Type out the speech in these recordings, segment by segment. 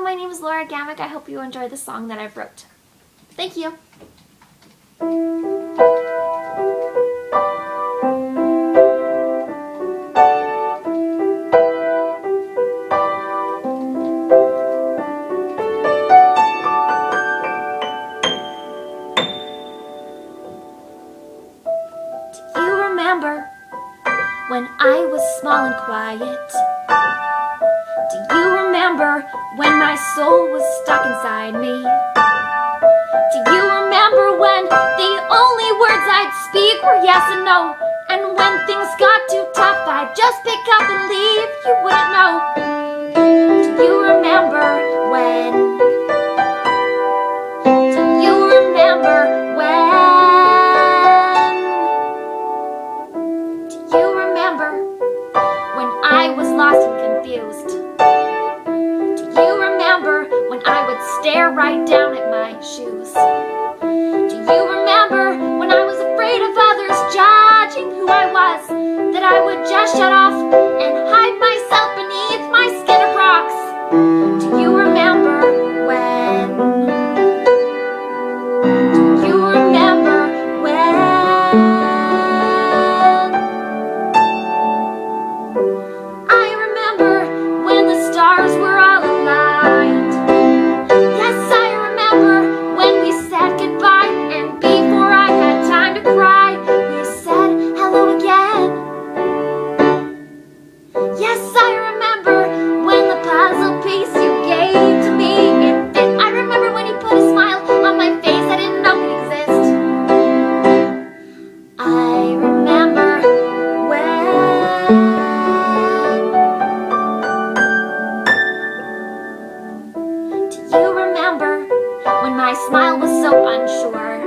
my name is Laura Gammack. I hope you enjoy the song that I've wrote. Thank you. Do you remember when I was small and quiet? Do you remember when my soul was stuck inside me? Do you remember when the only words I'd speak were yes and no? And when things got too tough, I'd just pick up and leave. You wouldn't know. Do you remember when? Do you remember when? Do you remember when I was lost and confused? Do you remember when I would stare right down at my shoes? Do you remember when I was afraid of others judging who I was, that I would just shut off and hide myself beneath my skin of rocks? Do you remember when? Do you remember when? I remember when the stars were all aligned. Yes, I remember when we said goodbye, and before I had time to cry, we said hello again. Yes, I remember when the puzzle piece you gave to me, it fit. I remember when you put a smile on my face I didn't know could exist. I remember when. Do you remember when my smile was so unsure?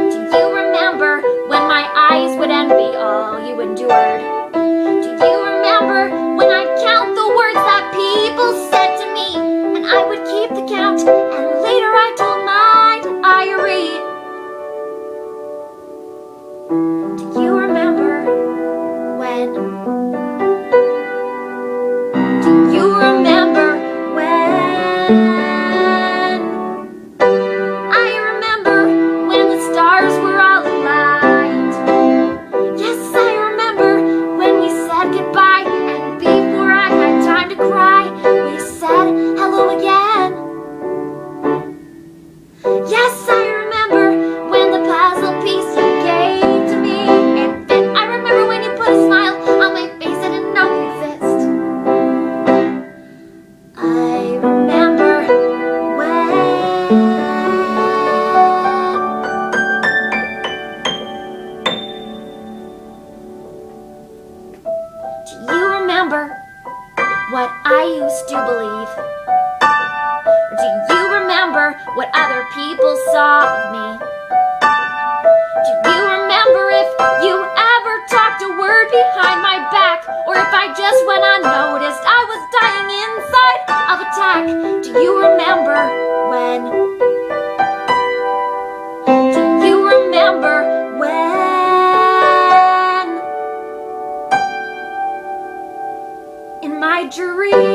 Do you remember when my eyes would envy all you endured? Do you remember when I'd count the words that people said to me, and I would keep the count, and later I told my diary? Do you remember when? Do you remember when? I remember when the stars were all aligned. Yes, I remember when we said goodbye, and before I had time to cry, we said hello again. Yes, I remember when the puzzle piece you gave to me, it fit. I remember when you put a smile on my face I didn't know could exist. I remember when. Do you remember what I used to believe? Or do you remember what other people saw of me? Do you remember if you ever talked a word behind my back, or if I just went unnoticed, I was dying inside of attack? Do you remember when? Do you remember when? In my dreams